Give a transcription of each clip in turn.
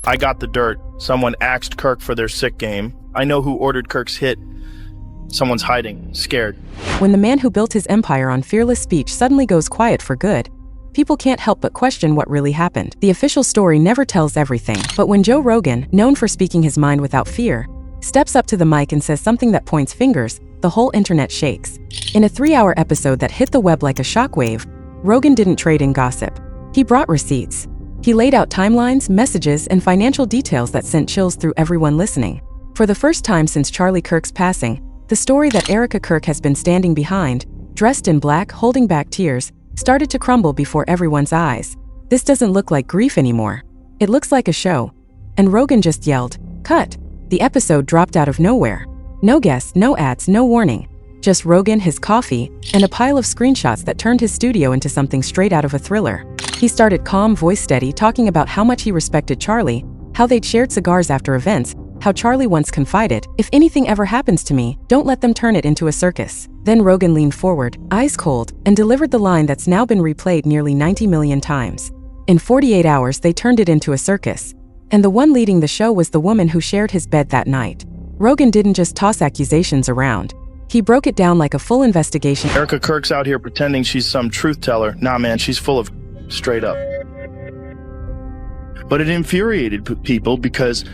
I got the dirt. Someone axed Kirk for their sick game. I know who ordered Kirk's hit. Someone's hiding, scared. When the man who built his empire on fearless speech suddenly goes quiet for good, people can't help but question what really happened. The official story never tells everything, but when Joe Rogan, known for speaking his mind without fear, steps up to the mic and says something that points fingers, the whole internet shakes. In a 3-hour episode that hit the web like a shockwave, Rogan didn't trade in gossip. He brought receipts. He laid out timelines, messages, and financial details that sent chills through everyone listening. For the first time since Charlie Kirk's passing, the story that Erika Kirk has been standing behind, dressed in black, holding back tears, started to crumble before everyone's eyes. This doesn't look like grief anymore. It looks like a show. And Rogan just yelled, "Cut." The episode dropped out of nowhere. No guests, no ads, no warning. Just Rogan, his coffee, and a pile of screenshots that turned his studio into something straight out of a thriller. He started calm, voice steady, talking about how much he respected Charlie, how they'd shared cigars after events, how Charlie once confided, "If anything ever happens to me, don't let them turn it into a circus." Then Rogan leaned forward, eyes cold, and delivered the line that's now been replayed nearly 90 million times. In 48 hours, they turned it into a circus. And the one leading the show was the woman who shared his bed that night. Rogan didn't just toss accusations around. He broke it down like a full investigation. Erika Kirk's out here pretending she's some truth teller. Nah, man, she's full of straight up. But it infuriated people because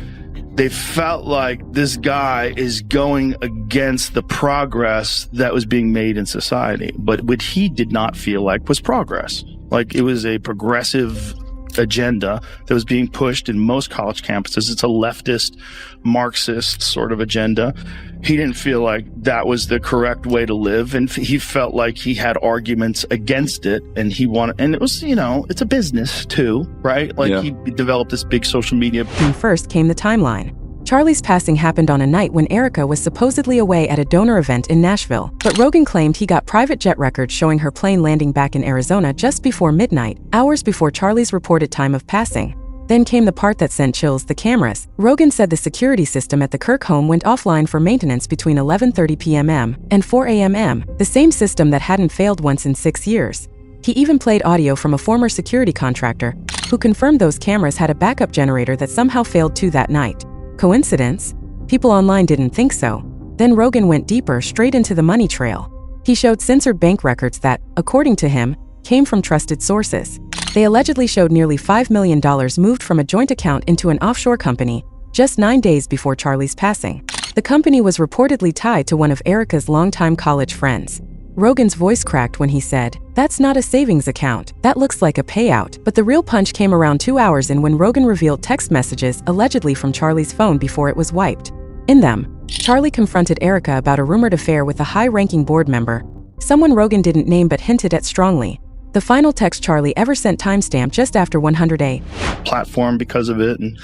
they felt like this guy is going against the progress that was being made in society. But what he did not feel like was progress. Like it was a progressive agenda that was being pushed in most college campuses. It's a leftist, Marxist sort of agenda. He didn't feel like that was the correct way to live, and he felt like he had arguments against it, and he wanted, and it was, it's a business too, right? Like he developed this big social media. First came the timeline. Charlie's passing happened on a night when Erika was supposedly away at a donor event in Nashville, but Rogan claimed he got private jet records showing her plane landing back in Arizona just before midnight, hours before Charlie's reported time of passing. Then came the part that sent chills: the cameras. Rogan said the security system at the Kirk home went offline for maintenance between 11:30 p.m. and 4 a.m., the same system that hadn't failed once in 6 years. He even played audio from a former security contractor who confirmed those cameras had a backup generator that somehow failed too that night. Coincidence? People online didn't think so. Then Rogan went deeper, straight into the money trail. He showed censored bank records that, according to him, came from trusted sources. They allegedly showed nearly $5 million moved from a joint account into an offshore company just 9 days before Charlie's passing. The company was reportedly tied to one of Erika's longtime college friends. Rogan's voice cracked when he said, "That's not a savings account. That looks like a payout." But the real punch came around 2 hours in when Rogan revealed text messages allegedly from Charlie's phone before it was wiped. In them, Charlie confronted Erika about a rumored affair with a high-ranking board member, someone Rogan didn't name but hinted at strongly. The final text Charlie ever sent timestamped just after 100A. Platform because of it, and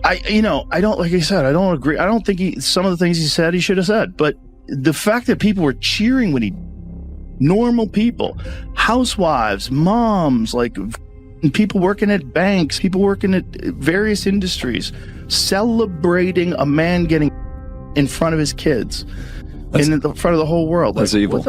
I don't, like I said, I don't agree. I don't think some of the things he said he should have said, but the fact that people were cheering when normal people, housewives, moms, like people working at banks, people working at various industries, celebrating a man getting in front of his kids, in the front of the whole world. That's like, evil. What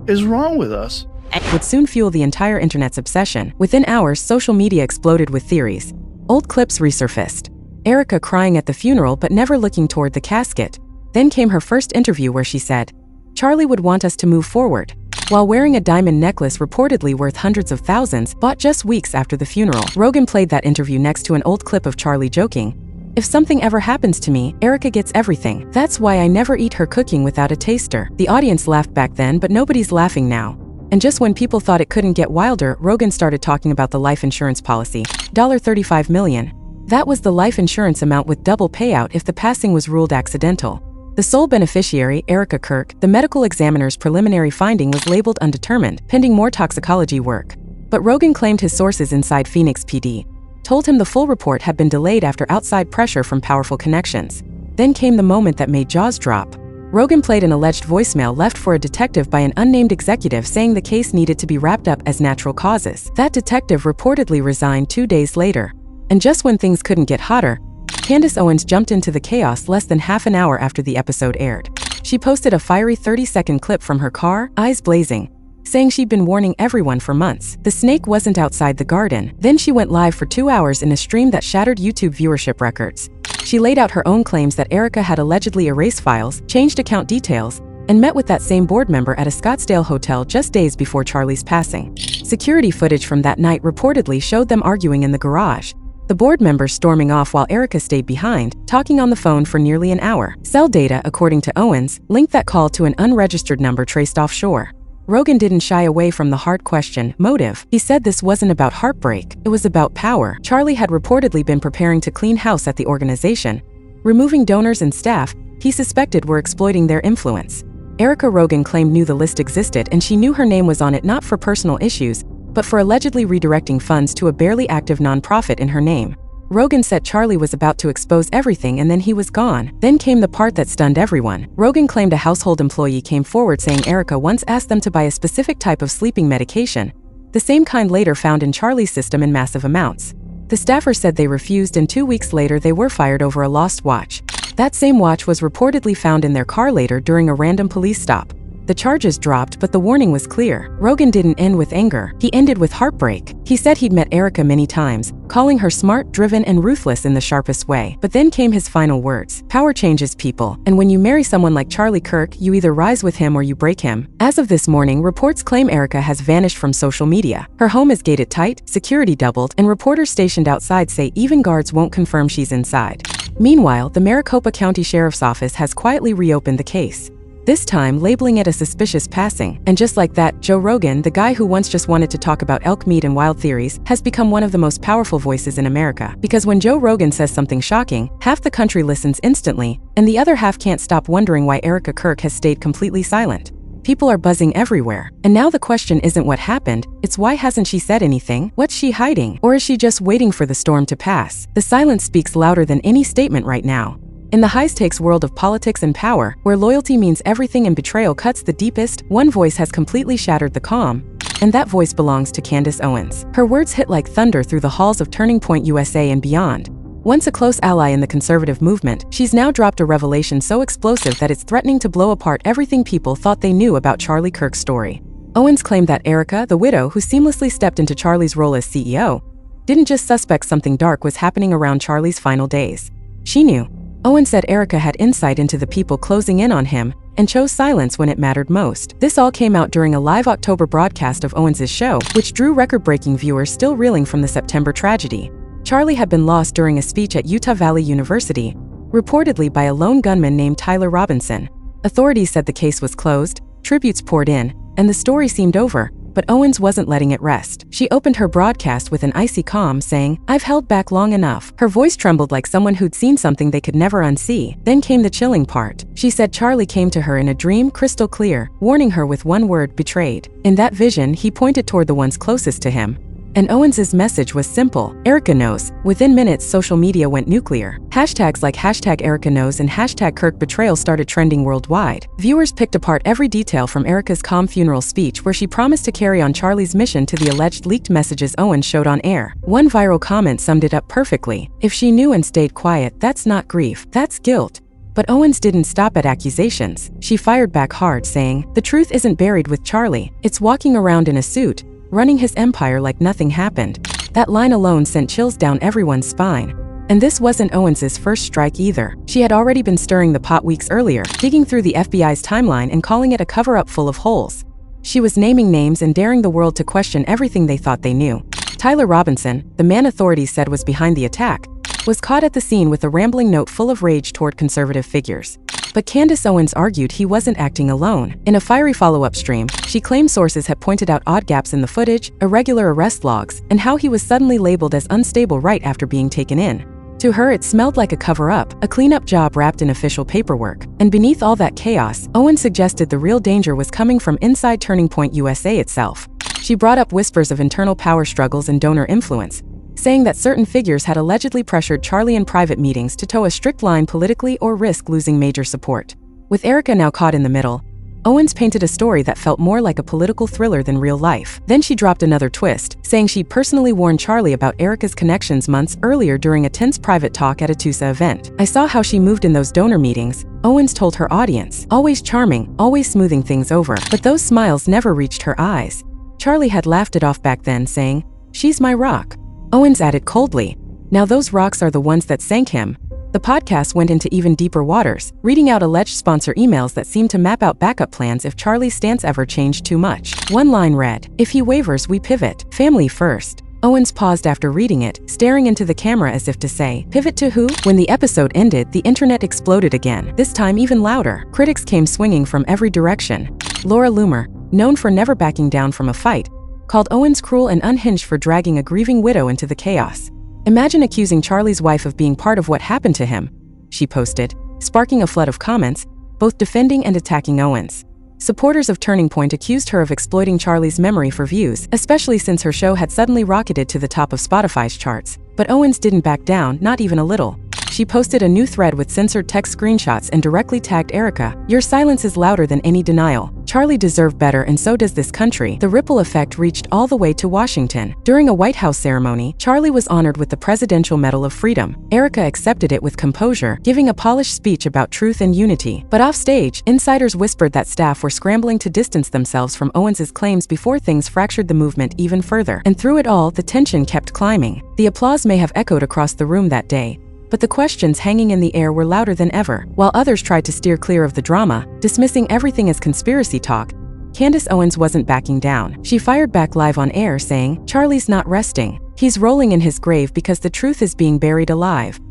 the is wrong with us? Would soon fuel the entire internet's obsession. Within hours, social media exploded with theories. Old clips resurfaced. Erika crying at the funeral but never looking toward the casket. Then came her first interview where she said, "Charlie would want us to move forward," while wearing a diamond necklace reportedly worth hundreds of thousands, bought just weeks after the funeral. Rogan played that interview next to an old clip of Charlie joking, "If something ever happens to me, Erika gets everything. That's why I never eat her cooking without a taster." The audience laughed back then, but nobody's laughing now. And just when people thought it couldn't get wilder, Rogan started talking about the life insurance policy. $35 million. That was the life insurance amount with double payout if the passing was ruled accidental. The sole beneficiary, Erika Kirk, the medical examiner's preliminary finding was labeled undetermined, pending more toxicology work. But Rogan claimed his sources inside Phoenix PD told him the full report had been delayed after outside pressure from powerful connections. Then came the moment that made jaws drop. Rogan played an alleged voicemail left for a detective by an unnamed executive saying the case needed to be wrapped up as natural causes. That detective reportedly resigned 2 days later. And just when things couldn't get hotter, Candace Owens jumped into the chaos less than half an hour after the episode aired. She posted a fiery 30-second clip from her car, eyes blazing. saying she'd been warning everyone for months. The snake wasn't outside the garden. Then she went live for 2 hours in a stream that shattered YouTube viewership records. She laid out her own claims that Erika had allegedly erased files, changed account details, and met with that same board member at a Scottsdale hotel just days before Charlie's passing. Security footage from that night reportedly showed them arguing in the garage, the board member storming off while Erika stayed behind, talking on the phone for nearly an hour. Cell data, according to Owens, linked that call to an unregistered number traced offshore. Rogan didn't shy away from the hard question, motive. He said this wasn't about heartbreak, it was about power. Charlie had reportedly been preparing to clean house at the organization, removing donors and staff he suspected were exploiting their influence. Erika Rogan claimed knew the list existed, and she knew her name was on it not for personal issues, but for allegedly redirecting funds to a barely active nonprofit in her name. Rogan said Charlie was about to expose everything and then he was gone. Then came the part that stunned everyone. Rogan claimed a household employee came forward saying Erika once asked them to buy a specific type of sleeping medication, the same kind later found in Charlie's system in massive amounts. The staffer said they refused, and 2 weeks later they were fired over a lost watch. That same watch was reportedly found in their car later during a random police stop. The charges dropped, but the warning was clear. Rogan didn't end with anger. He ended with heartbreak. He said he'd met Erika many times, calling her smart, driven, and ruthless in the sharpest way. But then came his final words. Power changes people, and when you marry someone like Charlie Kirk, you either rise with him or you break him. As of this morning, reports claim Erika has vanished from social media. Her home is gated tight, security doubled, and reporters stationed outside say even guards won't confirm she's inside. Meanwhile, the Maricopa County Sheriff's Office has quietly reopened the case, this time labeling it a suspicious passing. And just like that, Joe Rogan, the guy who once just wanted to talk about elk meat and wild theories, has become one of the most powerful voices in America. Because when Joe Rogan says something shocking, half the country listens instantly, and the other half can't stop wondering why Erika Kirk has stayed completely silent. People are buzzing everywhere. And now the question isn't what happened, it's why hasn't she said anything? What's she hiding? Or is she just waiting for the storm to pass? The silence speaks louder than any statement right now. In the high-stakes world of politics and power, where loyalty means everything and betrayal cuts the deepest, one voice has completely shattered the calm, and that voice belongs to Candace Owens. Her words hit like thunder through the halls of Turning Point USA and beyond. Once a close ally in the conservative movement, she's now dropped a revelation so explosive that it's threatening to blow apart everything people thought they knew about Charlie Kirk's story. Owens claimed that Erika, the widow who seamlessly stepped into Charlie's role as CEO, didn't just suspect something dark was happening around Charlie's final days. She knew. Owens said Erika had insight into the people closing in on him and chose silence when it mattered most. This all came out during a live October broadcast of Owens' show, which drew record-breaking viewers still reeling from the September tragedy. Charlie had been lost during a speech at Utah Valley University, reportedly by a lone gunman named Tyler Robinson. Authorities said the case was closed, tributes poured in, and the story seemed over. But Owens wasn't letting it rest. She opened her broadcast with an icy calm, saying, "I've held back long enough." Her voice trembled like someone who'd seen something they could never unsee. Then came the chilling part. She said Charlie came to her in a dream, crystal clear, warning her with one word: betrayed. In that vision, he pointed toward the ones closest to him. And Owens' message was simple: Erika knows. Within minutes, social media went nuclear. Hashtags like #ErikaKnows and #KirkBetrayal started trending worldwide. Viewers picked apart every detail from Erika's calm funeral speech, where she promised to carry on Charlie's mission, to the alleged leaked messages Owens showed on air. One viral comment summed it up perfectly: "If she knew and stayed quiet, that's not grief, that's guilt." But Owens didn't stop at accusations. She fired back hard, saying, "The truth isn't buried with Charlie. It's walking around in a suit, running his empire like nothing happened." That line alone sent chills down everyone's spine. And this wasn't Owens' first strike either. She had already been stirring the pot weeks earlier, digging through the FBI's timeline and calling it a cover-up full of holes. She was naming names and daring the world to question everything they thought they knew. Tyler Robinson, the man authorities said was behind the attack, was caught at the scene with a rambling note full of rage toward conservative figures. But Candace Owens argued he wasn't acting alone. In a fiery follow-up stream, she claimed sources had pointed out odd gaps in the footage, irregular arrest logs, and how he was suddenly labeled as unstable right after being taken in. To her, it smelled like a cover-up, a cleanup job wrapped in official paperwork. And beneath all that chaos, Owens suggested the real danger was coming from inside Turning Point USA itself. She brought up whispers of internal power struggles and donor influence, saying that certain figures had allegedly pressured Charlie in private meetings to toe a strict line politically or risk losing major support. With Erika now caught in the middle, Owens painted a story that felt more like a political thriller than real life. Then she dropped another twist, saying she'd personally warned Charlie about Erika's connections months earlier during a tense private talk at a TPUSA event. "I saw how she moved in those donor meetings," Owens told her audience. "Always charming, always smoothing things over. But those smiles never reached her eyes." Charlie had laughed it off back then, saying, "She's my rock." Owens added coldly, "Now those rocks are the ones that sank him." The podcast went into even deeper waters, reading out alleged sponsor emails that seemed to map out backup plans if Charlie's stance ever changed too much. One line read, "If he wavers, we pivot. Family first." Owens paused after reading it, staring into the camera as if to say, "Pivot to who?" When the episode ended, the internet exploded again, this time even louder. Critics came swinging from every direction. Laura Loomer, known for never backing down from a fight, called Owens cruel and unhinged for dragging a grieving widow into the chaos. "Imagine accusing Charlie's wife of being part of what happened to him," she posted, sparking a flood of comments, both defending and attacking Owens. Supporters of Turning Point accused her of exploiting Charlie's memory for views, especially since her show had suddenly rocketed to the top of Spotify's charts. But Owens didn't back down, not even a little. She posted a new thread with censored text screenshots and directly tagged Erika, "Your silence is louder than any denial. Charlie deserved better and so does this country." The ripple effect reached all the way to Washington. During a White House ceremony, Charlie was honored with the Presidential Medal of Freedom. Erika accepted it with composure, giving a polished speech about truth and unity. But offstage, insiders whispered that staff were scrambling to distance themselves from Owens's claims before things fractured the movement even further. And through it all, the tension kept climbing. The applause may have echoed across the room that day, but the questions hanging in the air were louder than ever. While others tried to steer clear of the drama, dismissing everything as conspiracy talk, Candace Owens wasn't backing down. She fired back live on air, saying, "Charlie's not resting. He's rolling in his grave because the truth is being buried alive."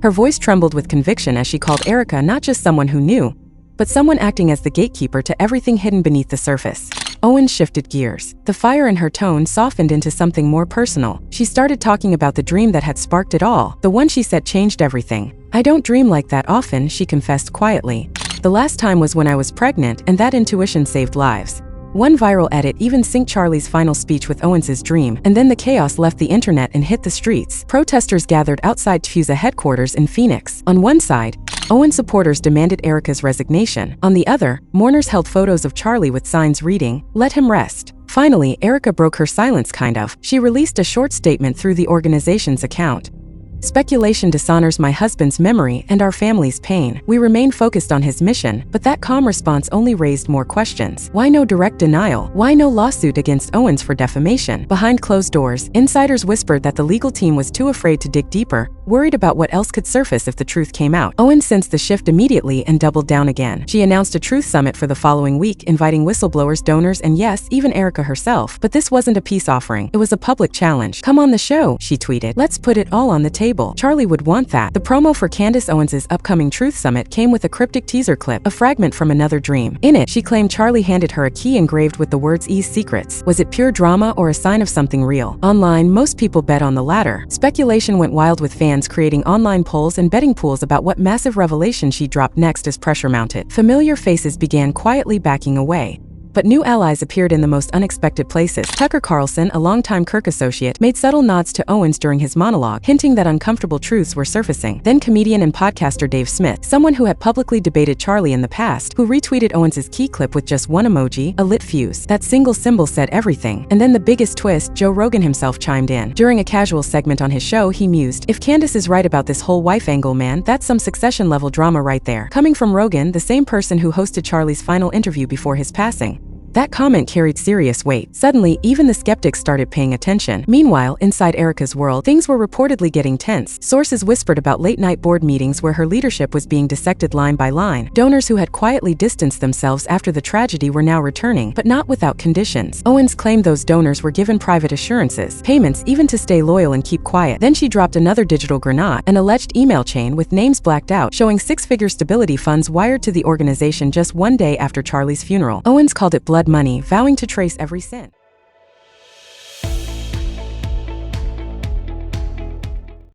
Her voice trembled with conviction as she called Erika not just someone who knew, but someone acting as the gatekeeper to everything hidden beneath the surface. Owens shifted gears. The fire in her tone softened into something more personal. She started talking about the dream that had sparked it all, the one she said changed everything. "I don't dream like that often," she confessed quietly. "The last time was when I was pregnant, and that intuition saved lives." One viral edit even synced Charlie's final speech with Owens's dream, and then the chaos left the internet and hit the streets. Protesters gathered outside TPUSA headquarters in Phoenix. On one side, Owens supporters demanded Erika's resignation. On the other, mourners held photos of Charlie with signs reading, "Let him rest." Finally, Erika broke her silence kind of. She released a short statement through the organization's account. "Speculation dishonors my husband's memory and our family's pain. We remain focused on his mission," but that calm response only raised more questions. Why no direct denial? Why no lawsuit against Owens for defamation? Behind closed doors, insiders whispered that the legal team was too afraid to dig deeper, worried about what else could surface if the truth came out. Owens sensed the shift immediately and doubled down again. She announced a truth summit for the following week, inviting whistleblowers, donors, and yes, even Erika herself. But this wasn't a peace offering. It was a public challenge. "Come on the show," she tweeted. "Let's put it all on the table." Charlie would want that. The promo for Candace Owens' upcoming Truth Summit came with a cryptic teaser clip, a fragment from another dream. In it, she claimed Charlie handed her a key engraved with the words "Ease Secrets." Was it pure drama or a sign of something real? Online, most people bet on the latter. Speculation went wild with fans creating online polls and betting pools about what massive revelation she dropped next as pressure mounted. Familiar faces began quietly backing away, but new allies appeared in the most unexpected places. Tucker Carlson, a longtime Kirk associate, made subtle nods to Owens during his monologue, hinting that uncomfortable truths were surfacing. Then comedian and podcaster Dave Smith, someone who had publicly debated Charlie in the past, who retweeted Owens' key clip with just one emoji, a lit fuse. That single symbol said everything. And then the biggest twist, Joe Rogan himself chimed in. During a casual segment on his show, he mused, "If Candace is right about this whole wife angle, man, that's some Succession-level drama right there." Coming from Rogan, the same person who hosted Charlie's final interview before his passing. That comment carried serious weight. Suddenly, even the skeptics started paying attention. Meanwhile, inside Erika's world, things were reportedly getting tense. Sources whispered about late-night board meetings where her leadership was being dissected line by line. Donors who had quietly distanced themselves after the tragedy were now returning, but not without conditions. Owens claimed those donors were given private assurances, payments even to stay loyal and keep quiet. Then she dropped another digital grenade, an alleged email chain with names blacked out, showing six-figure stability funds wired to the organization just one day after Charlie's funeral. Owens called it blood money, vowing to trace every cent.